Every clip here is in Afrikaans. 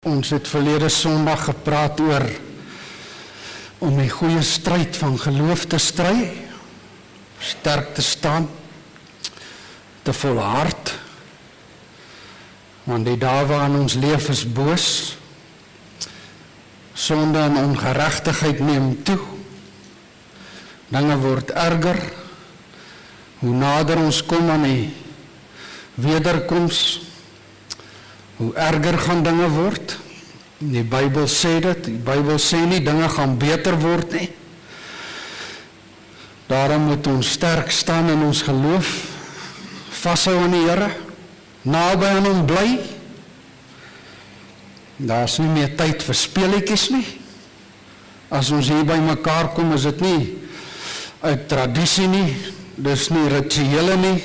Ons het verlede Sondag gepraat oor om die goeie stryd van geloof te stry, sterk te staan, te volhard, want die dae waarin ons leef is boos, sonde en ongeregtigheid neem toe, dinge word erger, hoe nader ons kom aan die wederkoms, hoe erger gaan dinge word. Die Bybel sê dit, die Bybel sê nie dinge gaan beter word nie. Daarom moet ons sterk staan in ons geloof, vashou aan die Here, naby aan hom bly. Daar is nie meer tyd vir speletjies nie. As ons hier by mekaar kom, is dit nie uit tradisie nie, dis nie rituele nie,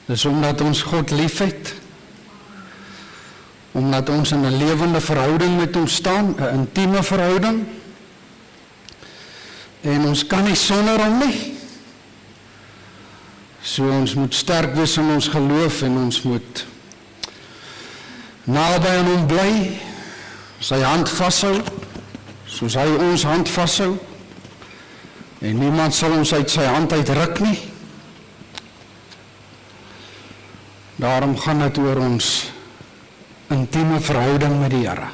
dis omdat ons God liefhet, omdat ons in 'n lewende verhouding met hom staan, 'n intieme verhouding, en ons kan nie sonder hom nie. So ons moet sterk wees in ons geloof en ons moet naby aan hom bly, sy hand vashou, soos hy ons hand vashou, en niemand sal ons uit sy hand uitruk nie. Daarom gaan dit oor ons intieme verhouding met die Here.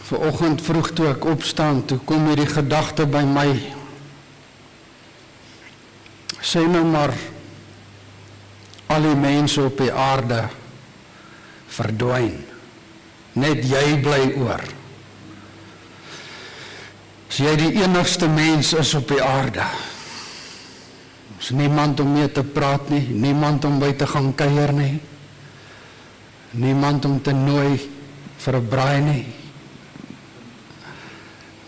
Vanoggend vroeg toe ek opstaan, toe kom hierdie gedagte by my. Sê nou maar, al die mense op die aarde verdwyn, net jy bly oor. As jy die enigste mens is op die aarde, is niemand om mee te praat nie, niemand om by te gaan kuier nie, niemand om te nooi vir 'n braai nie,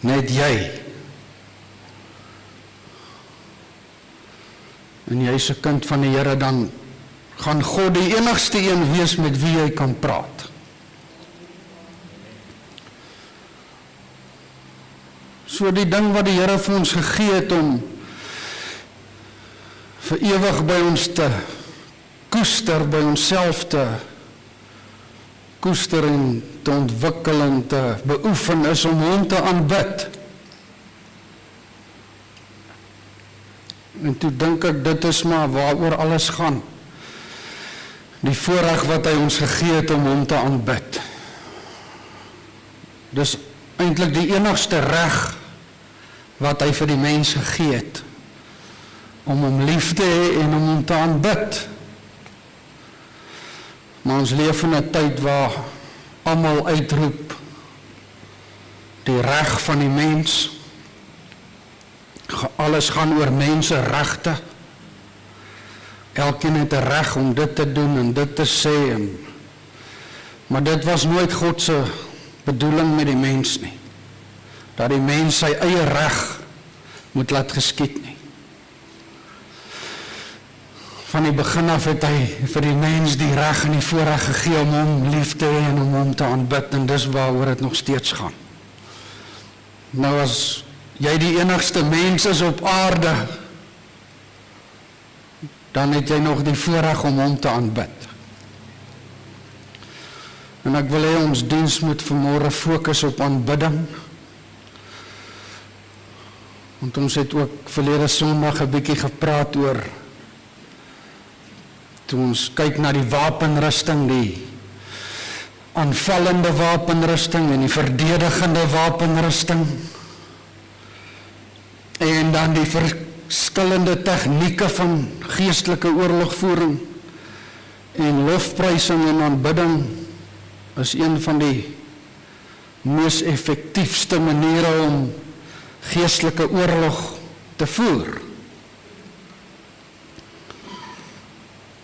net jy. En jy is 'n kind van die Here, dan gaan God die enigste een wees met wie jy kan praat. So die ding wat die Here vir ons gegee het om vir ewig by ons te koester, by onsself te koester en te ontwikkel en te beoefen, is om hom te aanbid. En toe dink ek, dit is maar waaroor alles gaan. Die voorreg wat hy ons gegee het om hom te aanbid. Dis eintlik die enigste reg wat hy vir die mens gegee het, om hom lief te hê en om hom te aanbid. Maar ons leef in 'n tyd waar almal uitroep die reg van die mens. Alles gaan oor menseregte. Elkeen het 'n reg om dit te doen en dit te sê. Maar dit was nooit God se bedoeling met die mens nie. Dat die mens sy eie reg moet laat geskied nie. Van die begin af het hy vir die mens die reg en die voorreg gegee om hom lief te hê en om hom te aanbid, en dis waaroor dit nog steeds gaan. Nou as jy die enigste mens is op aarde, dan het jy nog die voorreg om hom te aanbid. En ek wil hê ons diens moet vanmôre fokus op aanbidding. Want ons het ook verlede Sondag 'n bietjie gepraat oor, toe ons kyk na die wapenrusting, die aanvallende wapenrusting en die verdedigende wapenrusting, en dan die verskillende tegnieke van geestelike oorlogvoering, en lofprysing en aanbidding is een van die mees effektiefste maniere om geestelike oorlog te voer.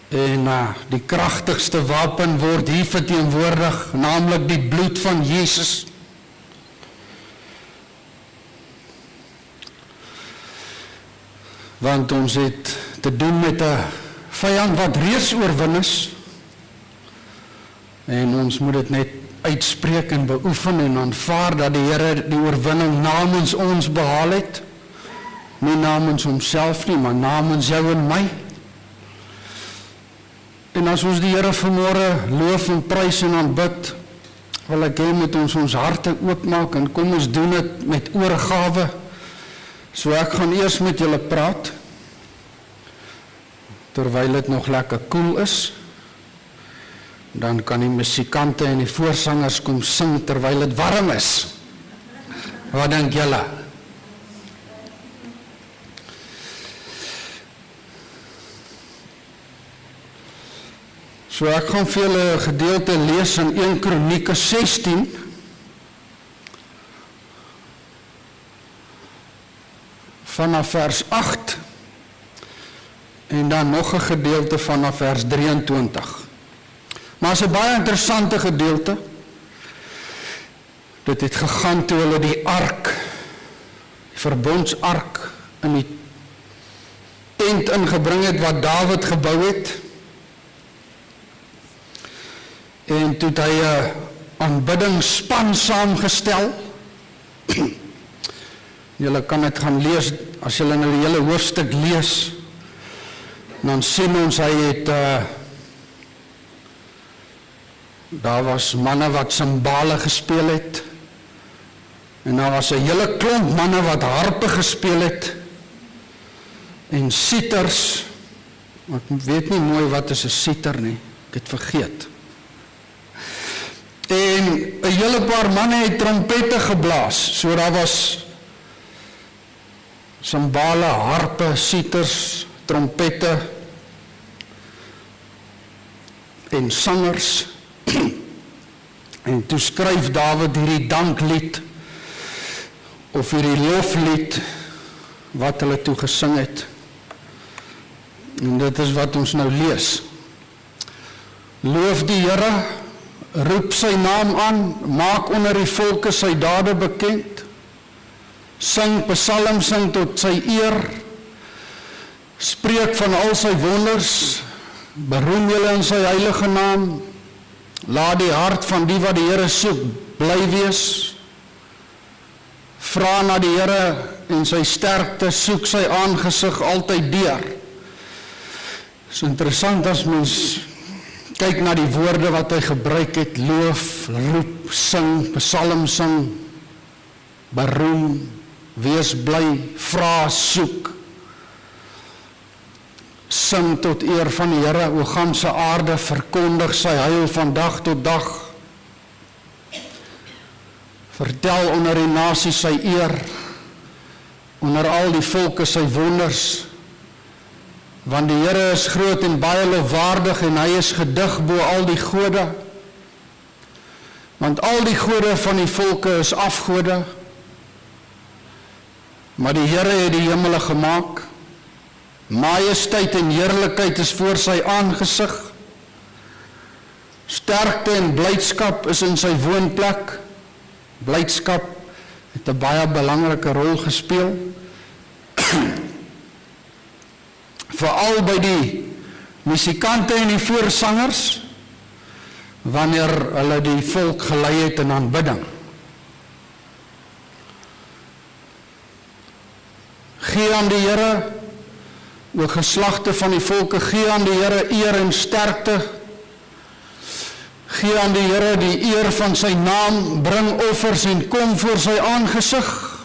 En die kragtigste wapen word hier verteenwoordig, naamlik die bloed van Jesus. Want ons het te doen met 'n vyand wat reeds oorwin is, en ons moet dit net uitspreek en beoefen en aanvaar dat die Here die oorwinning namens ons behaal het, nie namens homself nie, maar namens jou en my. En as ons die Here vanmôre loof en prys en aanbid, wil ek hê moet ons harte oopmaak en kom ons doen dit met oorgawe. So ek gaan eers met julle praat, terwyl dit nog lekker koel is. Dan kan die musikante en die voorsangers kom sing terwyl dit warm is. Wat dink julle? So ek gaan vir julle 'n gedeelte lees in 1 Kronieke 16. Vanaf vers 8 en dan nog 'n gedeelte vanaf vers 23. Maar is 'n baie interessante gedeelte. Dit het gegaan toe hulle die ark, die verbondsark in die tent ingebring het wat Dawid gebou het. En toe het hy 'n aanbiddingsspan saamgestel. Julle kan dit gaan lees, as julle nou die hele hoofstuk lees, dan sien ons hy het, daar was manne wat simbale gespeel het, en daar was 'n hele klomp manne wat harpe gespeel het, en siters, ek weet nie mooi wat is 'n siter nie, ek het vergeet. En 'n hele paar manne het trompette geblaas, so daar was simbale, harpe, siters, trompette en sangers. En toe skryf Dawid hierdie danklied of hierdie loflied wat hulle toe gesing het. En dit is wat ons nou lees. Loof die Here, roep sy naam aan, maak onder die volke sy dade bekend. Sing psalms, sing tot sy eer, spreek van al sy wonders, beroem julle in sy heilige naam, laat die hart van die wat die Here soek bly wees, vra na die Here en sy sterkte, soek sy aangesig altyd deur. Is interessant as mens kyk na die woorde wat hy gebruik het, loof, roep, sing, psalms sing, beroem, wees bly, vra, soek. Sing tot eer van die Here, o ganse aarde, verkondig sy heil van dag tot dag. Vertel onder die nasie sy eer, onder al die volke sy wonders, want die Here is groot en baie lofwaardig en hy is gedig bo al die gode. Want al die gode van die volke is afgode, maar die Here het die hemele gemaak. Majesteit en heerlikheid is voor sy aangesig. Sterkte en blydskap is in sy woonplek. Blydskap het 'n baie belangrike rol gespeel. Veral by die musikante en die voorsangers, wanneer hulle die volk gelei het in aanbidding. Gee aan die Here, o geslagte van die volke, gee aan die Here eer en sterkte. Gee aan die Here die eer van sy naam, bring offers en kom voor sy aangesig.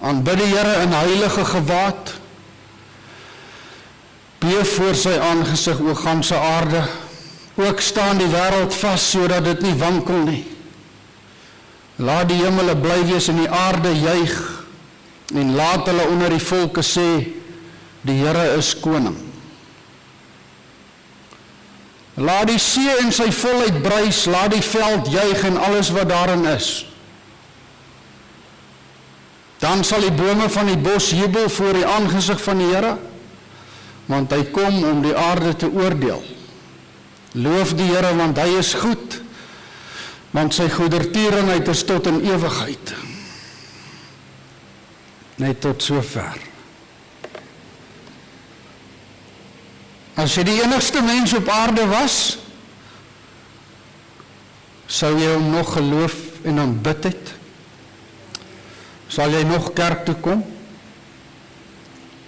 Aanbid die Here in heilige gewaad. Beef voor sy aangesig, o ganse aarde. Ook staan die wêreld vas, sodat dit nie wankel nie. Laat die hemele bly wees en die aarde juig, en laat hulle onder die volke sê, die Here is koning. Laat die see in sy volheid bruis, laat die veld juig en alles wat daarin is. Dan sal die bome van die bos jubel voor die aangesig van die Here, want hy kom om die aarde te oordeel. Loof die Here, want hy is goed, want sy goedertierenheid is tot in ewigheid. Net tot sover. As jy die enigste mens op aarde was, sou jy hom nog geloof en aanbid het? Sal jy nog kerk toe kom?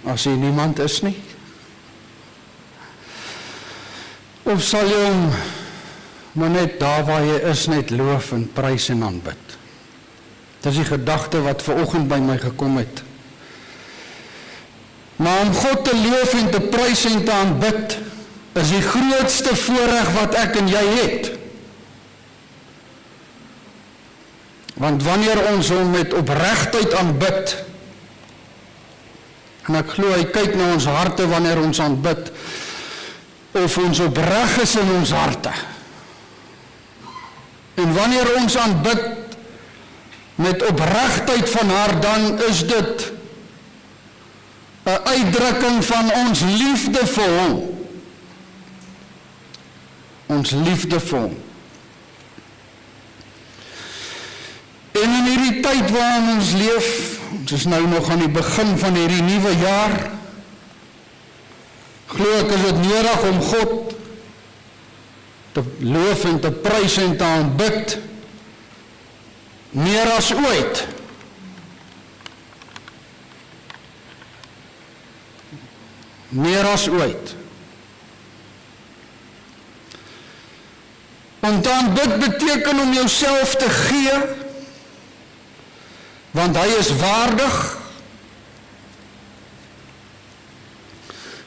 As jy niemand is nie? Of sal jy hom maar net daar waar jy is net loof en prys en aanbid? Dis die gedagte wat vanoggend by my gekom het. Maar om God te loof en te prys en te aanbid, is die grootste voorreg wat ek en jy het. Want wanneer ons hom met opregtheid aanbid, en ek glo hy kyk na ons harte wanneer ons aanbid, of ons opreg is in ons harte. En wanneer ons aanbid met opregtheid van hart, dan is dit 'n uitdrukking van ons liefde vir hom. Ons liefde vir hom. En in hierdie tyd waarin ons leef, ons is nou nog aan die begin van hierdie nuwe jaar, glo ek is dit nodig om God te loof en te prys en te aanbid, meer as ooit. Meer as ooit. Om te aanbid beteken om jouself te gee, want hy is waardig.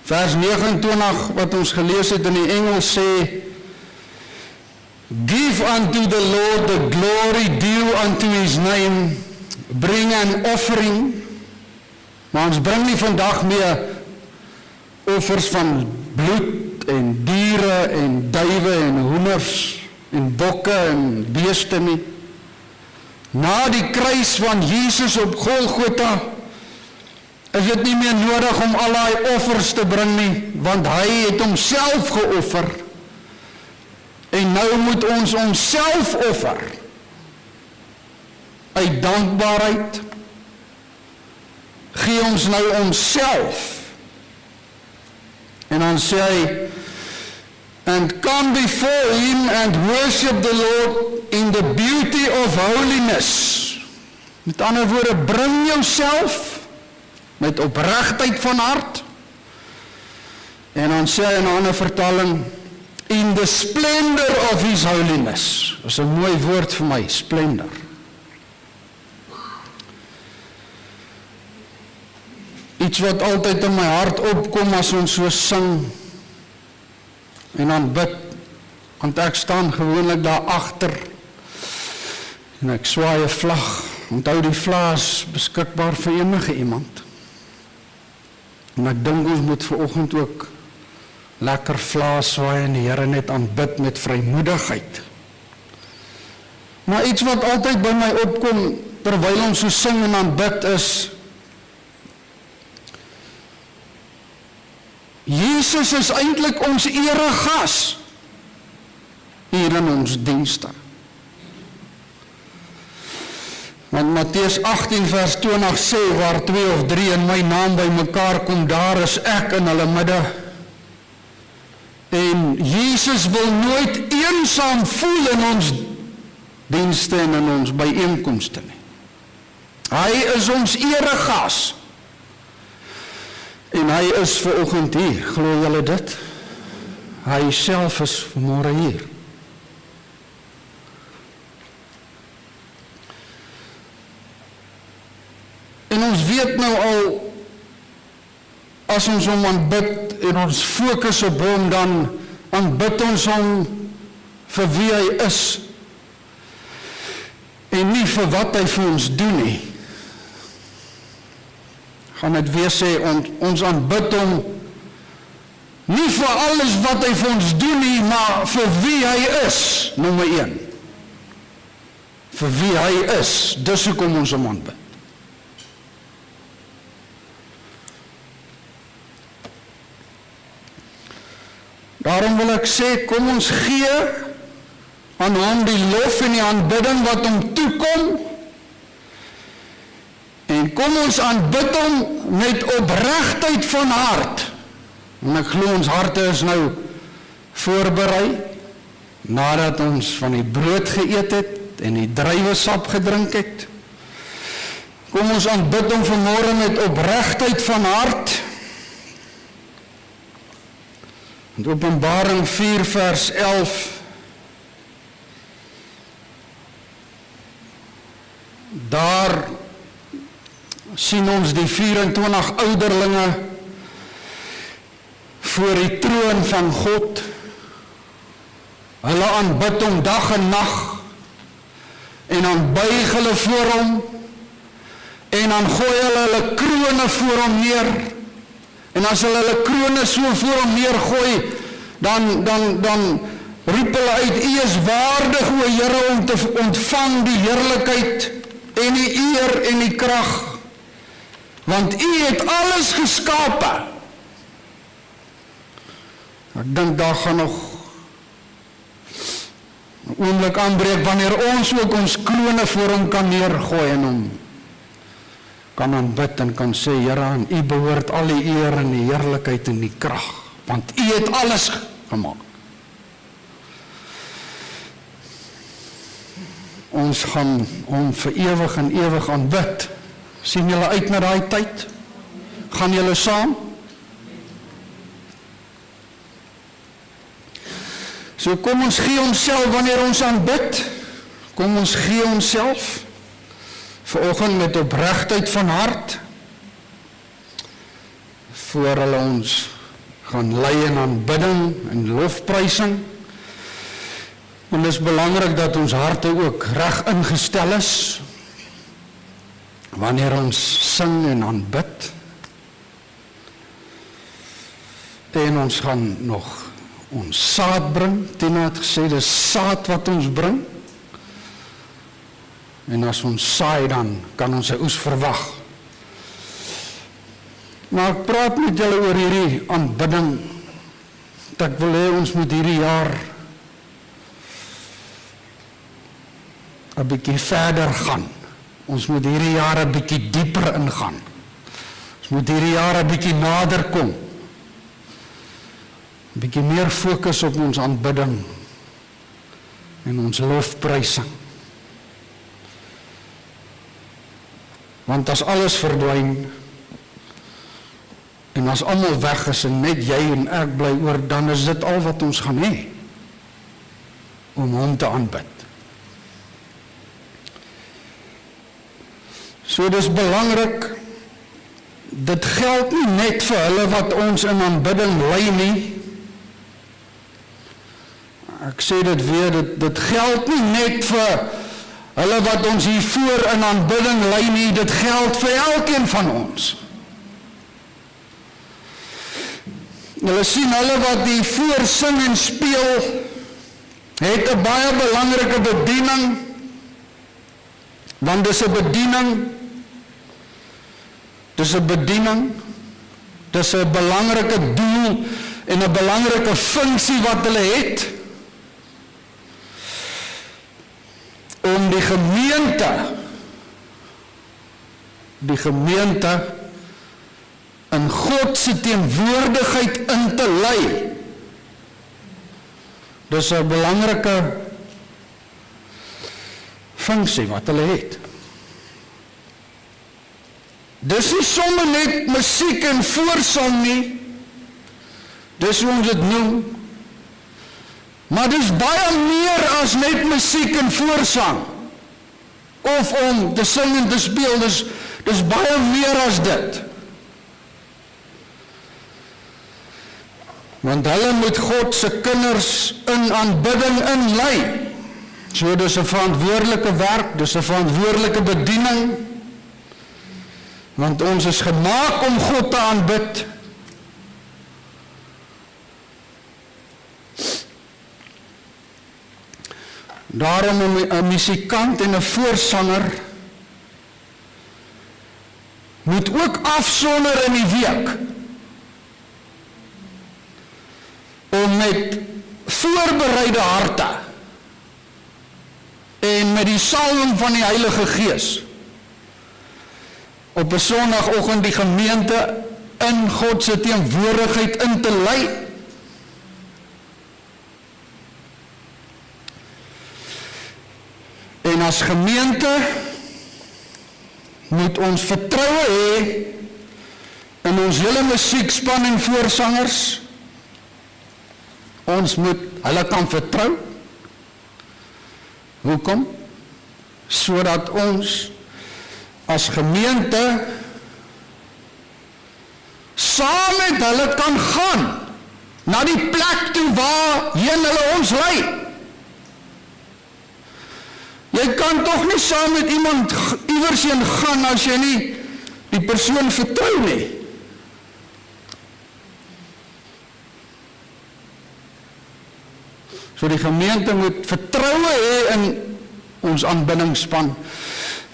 Vers 29 wat ons gelees het in die Engels sê, give unto the Lord the glory due unto his name, bring an offering. Maar ons bring nie vandag meer offers van bloed en diere en duwe en hoenders en bokke en beeste nie. Na die kruis van Jesus op Golgotha is dit nie meer nodig om al die offers te bring nie, want hy het homself geoffer. En nou moet ons onsself offer. Uit dankbaarheid gee ons nou onsself. En dan sê hy, and come before him and worship the Lord in the beauty of holiness. Met ander woorde, bring jouself met opregtheid van hart. En dan sê hy in 'n ander vertaling, in the splendor of his holiness. Dat is 'n mooi woord vir my, splendor. Iets wat altyd in my hart opkom as ons so sing en dan bid, want ek staan gewoonlik daar agter en ek swaai 'n vlag. Onthou die vlag is beskikbaar vir enige iemand. En ek dink ons moet vanoggend ook lekker vlae swaai en die Here net aanbid met vrymoedigheid. Maar iets wat altyd by my opkom terwyl ons so sing en aanbid is, Jesus is eintlik ons eregas hier in ons dienste. Want Matteus 18 vers 20 sê, waar 2 of 3 in my naam by mekaar kom, daar is ek in hulle midde. En Jesus wil nooit eensaam voel in ons dienste en in ons byeenkomste nie. Hy is ons eregas. En hy is vanoggend hier, glo julle dit? Hy self is vanmôre hier. En ons weet nou al, as ons hom aanbid en ons fokus op hom, dan aanbid ons hom vir wie hy is en nie vir wat hy vir ons doen nie. Gaan dit weer sê, ons aanbid hom nie vir alles wat hy vir ons doen nie, maar vir wie hy is, nommer 1. Vir wie hy is, dis hoekom ons hom aanbid. Daarom wil ek sê, kom ons gee aan hom die lof en die aanbidding wat hom toekom, en kom ons aanbid hom met opregtheid van hart. En ek glo ons harte is nou voorberei, nadat ons van die brood geëet het en die druiwesap gedrink het. Kom ons aanbid hom vanmôre met opregtheid van hart. In Openbaring 4 vers 11, daar sien ons die 24 ouderlinge voor die troon van God. Hulle aanbid hom dag en nag, en dan buig hulle voor hom, en dan gooi hulle krone voor hom neer, en as hulle krone so voor hom neergooi, dan roep hulle uit, U is waardig, o Here, om te ontvang die heerlikheid, en die eer en die krag, want U het alles geskape. Ek dink daar gaan nog 'n oomblik aanbreek, wanneer ons ook ons krone voor hom kan neergooi, en hom kan aanbid en kan sê, Here, aan U behoort al die eer en die heerlikheid en die krag, want U het alles gemaak. Ons gaan hom vir ewig en ewig aanbid. Sien julle uit na daai tyd? Gaan julle saam? So kom ons gee onsself wanneer ons aanbid. Kom ons gee onsself vanoggend met opregtheid van hart, voor hulle ons gaan lei in aanbidding en lofprysing. En dit is belangrik dat ons harte ook reg ingestel is, wanneer ons sing en aanbid. En ons gaan nog ons saad bring. Tina het gesê, dis saad wat ons bring. En as ons saai, dan kan ons 'n oes verwag. Maar ek praat met julle oor hierdie aanbidding. Ek wil hê ons moet hierdie jaar 'n bietjie verder gaan. Ons moet hierdie jaar 'n bietjie dieper ingaan. Ons moet hierdie jaar 'n bietjie nader kom. 'n Bietjie meer fokus op ons aanbidding en ons lofprysing. Want as alles verdwyn, en as almal weg is en net jy en ek bly oor, dan is dit al wat ons gaan hê, om hom te aanbid. So dis belangrik, dit geld nie net vir hulle wat ons in aanbidding lei nie. Ek sê dit weer, dit geld nie net vir hulle wat ons hiervoor in aanbidding lei nie, dit geld vir elkeen van ons. Julle sien, hulle wat hiervoor sing en speel, het 'n baie belangrike bediening, want dis 'n bediening, dis 'n belangrike doel en 'n belangrike funksie wat hulle het, om die gemeente in God se teenwoordigheid in te lei. Dis 'n belangrike funksie wat hulle het. Dis nie sommer net musiek en voorsang nie, dis hoe ons dit noem, maar dis baie meer as net musiek en voorsang, of om te sing en te speel, dis baie meer as dit. Want hulle moet God se kinders in aanbidding inlei. So dis 'n verantwoordelike werk, dis 'n verantwoordelike bediening, want ons is gemaak om God te aanbid. Daarom 'n musikant en 'n voorsanger moet ook afsonder in die week om met voorbereide harte en met die salwing van die Heilige Gees op 'n Sondagoggend die gemeente in God se teenwoordigheid in te lei. En as gemeente moet ons vertroue hê in ons hele musiekspan en voorsangers, Ons moet hulle kan vertrou. Hoekom? Sodat ons as gemeente saam met hulle kan gaan na die plek toe waarheen hulle ons lei. Jy kan tog nie saam met iemand iewers heen gaan as jy nie die persoon vertrou nie. So die gemeente moet vertroue hê in ons aanbiddingspan,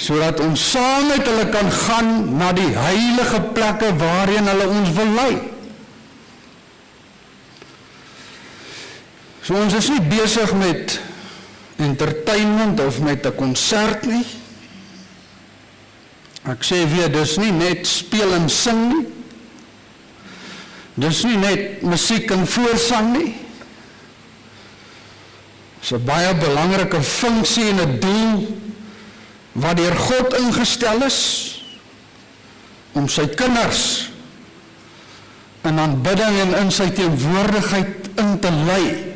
sodat ons saam met hulle kan gaan na die heilige plekke waarheen hulle ons wil lei. So ons is nie besig met entertainment of met 'n konsert nie. Ek sê weer, dis nie net speel en sing nie. Dis nie net musiek en voorsang nie. Dis 'n baie belangrike funksie en 'n doel wat deur God ingestel is om sy kinders in aanbidding en in sy teenwoordigheid in te lei.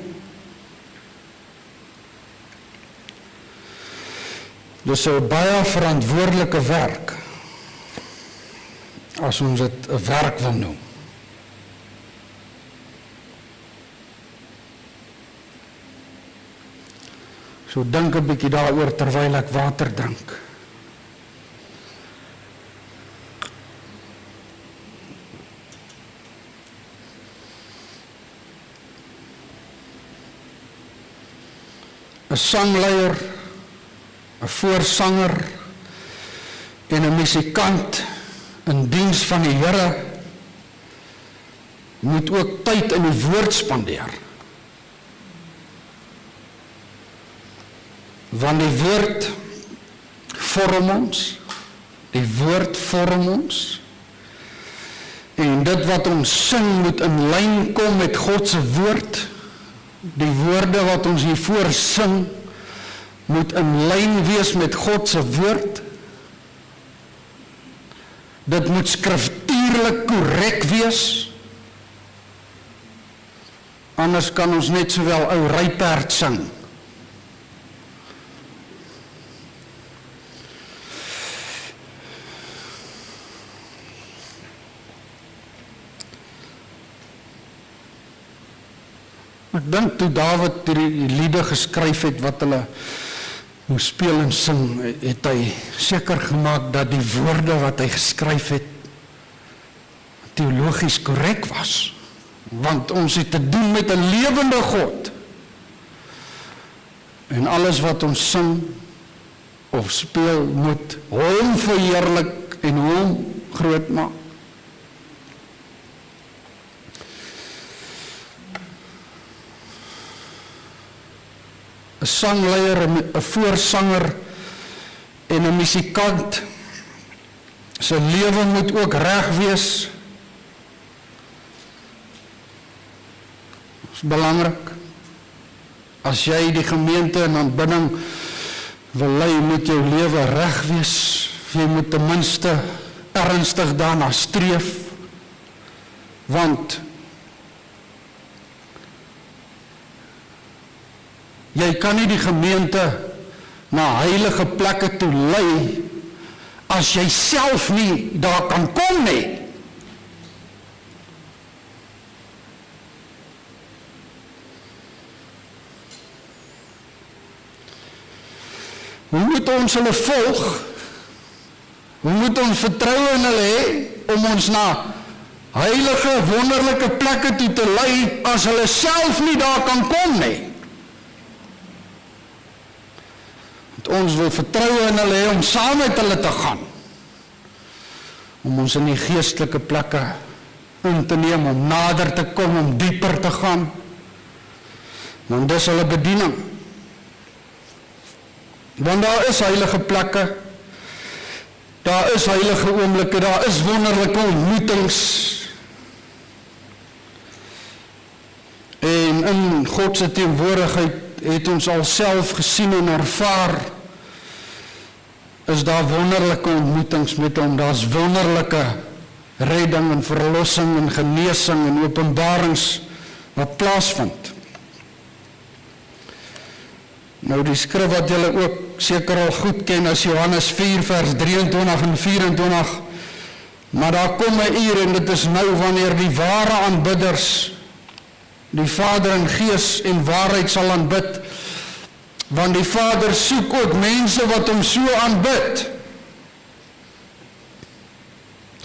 Dis 'n baie verantwoordelike werk, as ons dit 'n werk wil noem. So dink 'n bietjie daaroor terwyl ek water drink. Een sangleier, een voorsanger en een musikant in diens van die Here moet ook tyd in die woord spandeer. Want die woord vorm ons, die woord vorm ons, en dit wat ons sing moet in lyn kom met God se woord. Die woorde wat ons hiervoor sing moet in lyn wees met God se woord. Dit moet skriftuurlik korrek wees. Anders kan ons net sowel ou ryperd sing. Ek dink toe Dawid die liede geskryf het wat hulle moes speel en sing, het hy seker gemaak dat die woorde wat hy geskryf het teologies korrek was. Want ons het te doen met 'n lewende God. En alles wat ons sing of speel moet hom verheerlik en hom groot maak. 'n sangleier, 'n voorsanger en 'n musikant se lewe moet ook reg wees. Dit is belangrik. As jy die gemeente in aanbidding wil lei, moet jou lewe reg wees. Jy moet ten minste ernstig daarna streef, want jy kan nie die gemeente na heilige plekke toe lei as jy self nie daar kan kom nie. Hoe moet ons hulle volg? Hoe moet ons vertroue in hulle hê om ons na heilige, wonderlike plekke toe te lei as hulle self nie daar kan kom nie? Ons wil vertroue in hulle hê om saam met hulle te gaan, om ons in die geestelike plekke in te neem, om nader te kom, om dieper te gaan, want dis hulle bediening. Want daar is heilige plekke, daar is heilige oomblikke, daar is wonderlike ontmoetings, en in God se teenwoordigheid het ons al self gesien en ervaar, is daar wonderlike ontmoetings met hom, daar is wonderlike redding en verlossing en genesing en openbarings wat plaasvind. Nou die skrif wat julle ook seker al goed ken as Johannes 4 vers 23 en 24, maar daar kom 'n uur en dit is nou wanneer die ware aanbidders die Vader in gees en waarheid sal aanbid, want die Vader soek ook mense wat hom so aanbid.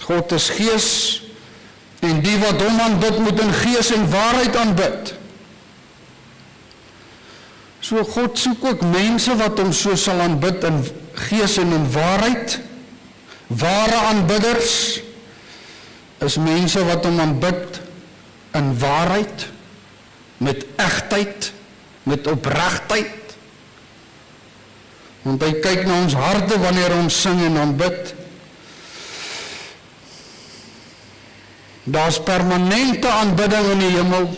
God is gees en die wat hom aanbid moet in gees en waarheid aanbid. So God soek ook mense wat hom so sal aanbid in gees en in waarheid. Ware aanbidders is mense wat hom aanbid in waarheid, met egtheid, met opregtheid. Want hy kyk na ons harte wanneer ons sing en aanbid. Daar's permanente aanbidding in die hemel.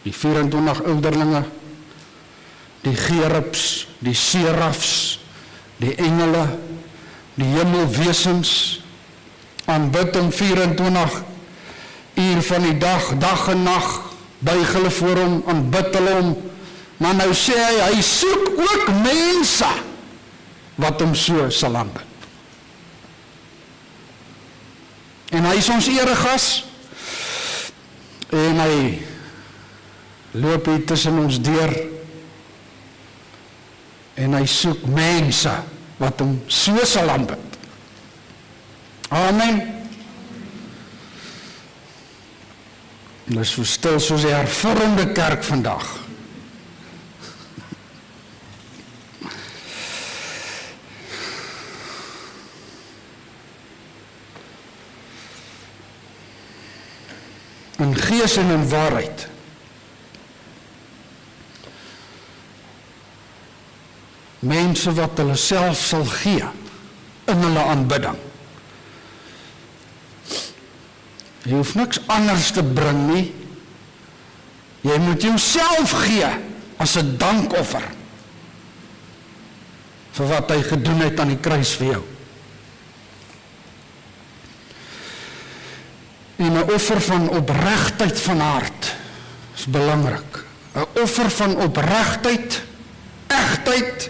Die 24 ouderlinge, die gerubs, die serafs, die engele, die hemelwesens, aanbid hom 24 uur van die dag en nag, buig hulle voor hom, aanbid hulle hom, maar nou sê hy soek ook mense wat hom so sal aanbid. En hy is ons eregas, en hy loop hier tussen ons deur, en hy soek mense wat hom so sal aanbid. Amen. Dit is so stil soos die hervormde kerk vandag. In gees en in waarheid. Mense wat hulle self sal gee in hulle aanbidding. Jy hoef niks anders te bring nie. Jy moet jouself gee as 'n dankoffer vir wat hy gedoen het aan die kruis vir jou. En 'n offer van opregtheid van hart is belangrik. 'n Offer van opregtheid, egtheid,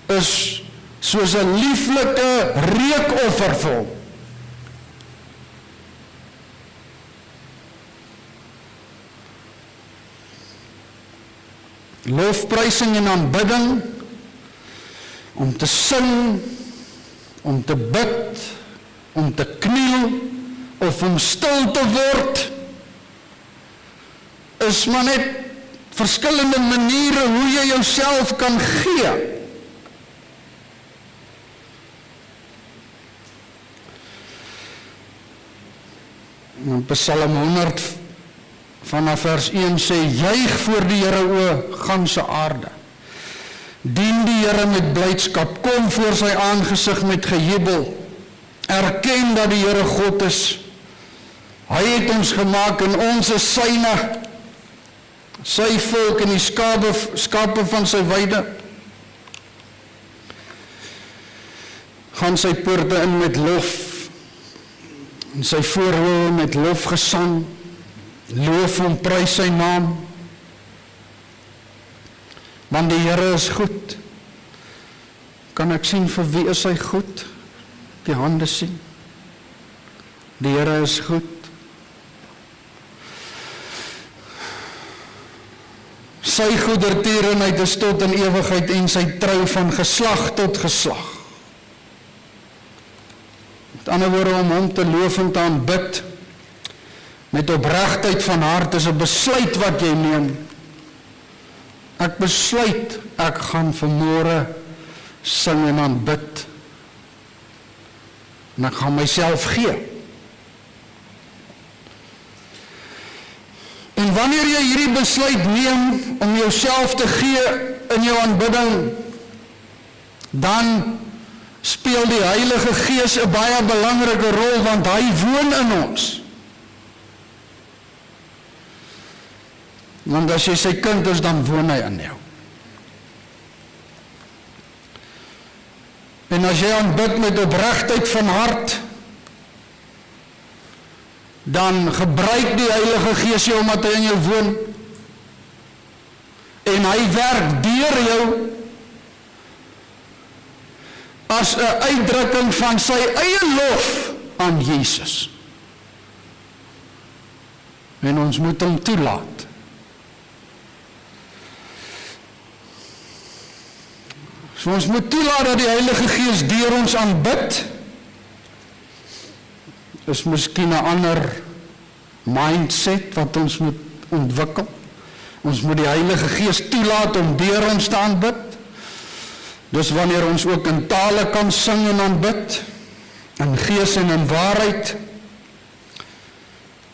is soos 'n lieflike reukoffer vir hom. Lofprysing en aanbidding, om te sing, om te bid, om te kniel, of om stil te word, is maar net verskillende maniere hoe jy jouself kan gee. In Psalm 100 vanaf vers 1 sê, juig voor die Here o ganse aarde. Dien die Here met blydskap, kom voor sy aangesig met gejubel. Erken dat die Here God is. Hy het ons gemaak en ons is syne, sy volk en die skape van sy weide. Gaan sy poorte in met lof, en sy voorhoewe met lofgesang, loof en prys sy naam, want die Here is goed. Kan ek sien vir wie is hy goed? Die hande sien. Die Here is goed. Sy goedertierenheid is tot in ewigheid en sy trou van geslag tot geslag. Met ander woorde, om hom te loof en te aanbid met opregtheid van hart is 'n besluit wat jy neem. Ek besluit, ek gaan vanmôre sing en aanbid. En ek gaan myself gee. En wanneer jy hierdie besluit neem om jouself te gee in jou aanbidding, dan speel die Heilige Gees 'n baie belangrike rol, want hy woon in ons. Want as jy sy kind is, dan woon hy in jou. En as jy aanbid met opregtheid van hart, dan gebruik die Heilige Gees jou omdat hy in jou woon. En hy werk deur jou as 'n uitdrukking van sy eie lof aan Jesus. En ons moet hom toelaat. So ons moet toelaat dat die Heilige Gees deur ons aanbid. Is miskien 'n ander mindset wat ons moet ontwikkel. Ons moet die Heilige Gees toelaat om deur ons te aanbid. Dis wanneer ons ook in tale kan sing en aanbid, in gees en in waarheid.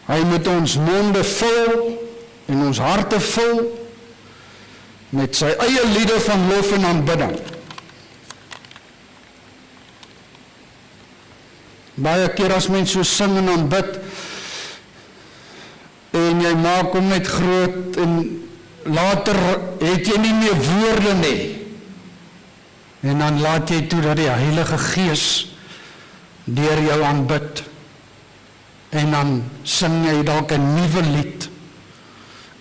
Hy moet ons monde vul en ons harte vul met sy eie liede van lof en aanbidding. Baie keer as mens so sing en aanbid, en jy maak hom net groot, en later het jy nie meer woorde nie. En dan laat jy toe dat die Heilige Gees deur jou aanbid. En dan sing jy dalk 'n nuwe lied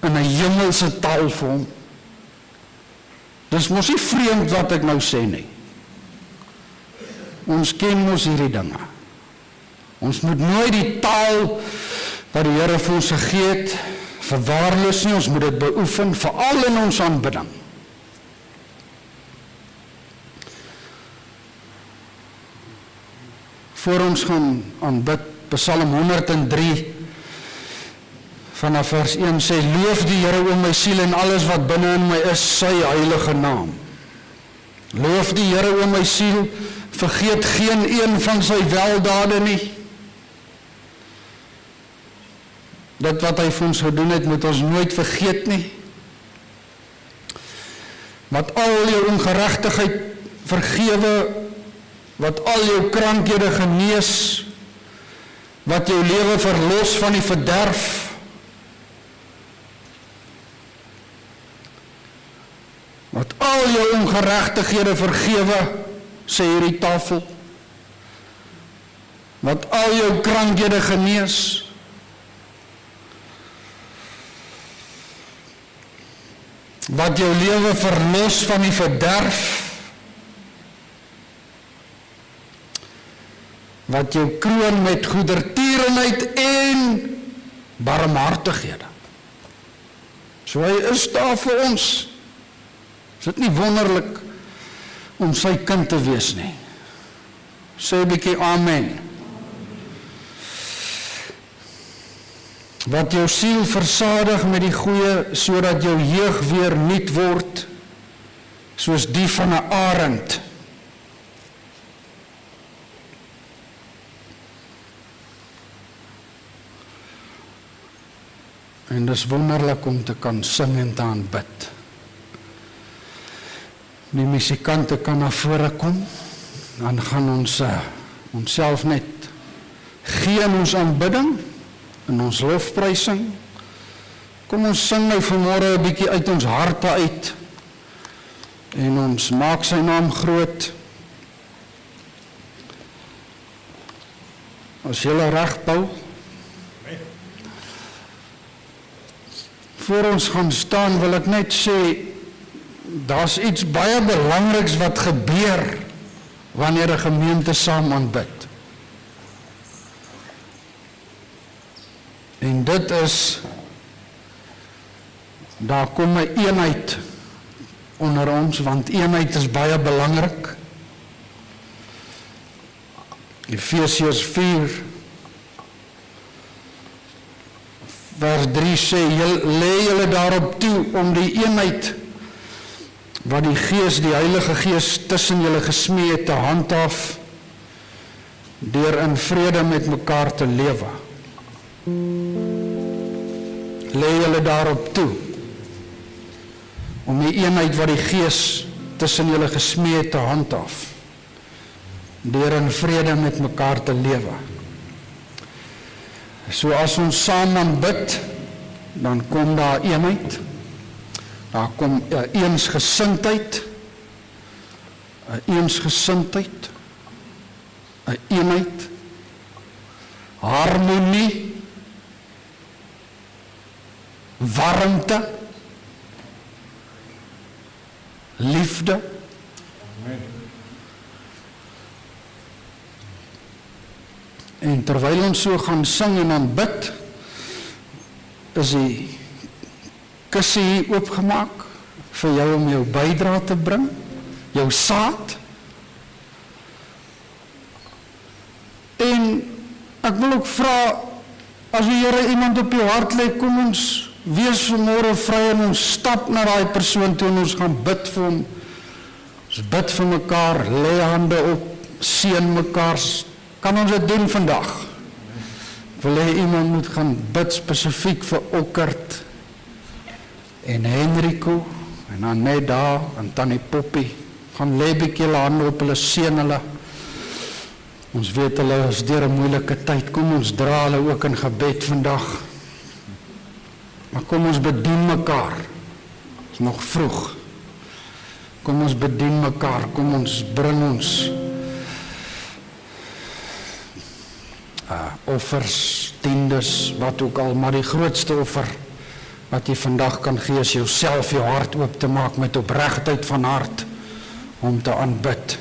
in 'n hemelse taal vir hom. Dis mos nie vreemd wat ek nou sê nie. Ons ken mos hierdie dinge. Ons moet nooit die taal wat die Here vir ons gegee het verwaarloos nie. Ons moet dit beoefen, veral in ons aanbidding. Voor ons gaan aanbid, Psalm 103 vanaf vers 1 sê, loof die Here o my siel en alles wat binne in my is, sy heilige naam. Loof die Here o my siel, vergeet geen een van sy weldade nie. Dit wat hy vir ons gedoen het, moet ons nooit vergeet nie. Wat al jou ongeregtigheid vergewe, wat al jou krankhede genees, wat jou lewe verlos van die verderf, wat al jou ongeregtighede vergewe, sê hierdie tafel, wat al jou krankhede genees, wat jou lewe verlos van die verderf, wat jou kroon met goedertierenheid en barmhartighede. So hy is daar vir ons. Is dit nie wonderlik om sy kind te wees nie? Sê 'n bietjie amen. Wat jou siel versadig met die goeie, sodat jou jeug weer nuut word, soos die van 'n arend. En dis wonderlik om te kan sing en te aanbid. Die musikante kan na vore kom, dan gaan ons onsself net gee in ons aanbidding, in ons lofprysing. Kom ons sing nou vanmôre 'n bietjie uit ons harte uit, en ons maak sy naam groot. As julle reg bou, voor ons gaan staan, wil ek net sê, daar's iets baie belangriks wat gebeur wanneer 'n gemeente saam aanbid. En dit is, daar kom 'n eenheid onder ons, want eenheid is baie belangrik. Efesiërs 4 vers 3 sê, lê julle daarop toe om die eenheid wat die Gees, die Heilige Gees tussen julle gesmee het, te handhaaf, deur in vrede met mekaar te lewe. Lê julle daarop toe om die eenheid wat die Gees tussen julle gesmee het, te handhaaf, deur in vrede met mekaar te lewe. So as ons saam aanbid, dan kom daar eenheid, daar kom eensgesindheid, 'n eensgesindheid, 'n eenheid, harmonie, warmte, liefde. En terwyl ons so gaan sing en aanbid, is die kussie hier oopgemaak vir jou om jou bydra te bring, jou saad. En ek wil ook vra, as die Here iemand op jou hart lê, kom ons wees vanmôre vry en ons stap na daai persoon toe en ons gaan bid vir hom. Ons bid vir mekaar, lê hande op, seën mekaar. Kan ons dit doen vandag? Ek wil hê iemand moet gaan bid spesifiek vir Okkert en Henrico en dan net daar en Tannie Poppie. Gaan lê bietjie hulle hande op, hulle seën hulle. Ons weet hulle is deur 'n moeilike tyd. Kom ons dra hulle ook in gebed vandag. Maar kom ons bedien mekaar. Dit is nog vroeg. Kom ons bedien mekaar. Kom ons bring ons offers, tiendes, wat ook al, maar die grootste offer wat jy vandag kan gee is jouself, jou hart oop te maak met opregtheid van hart om te aanbid.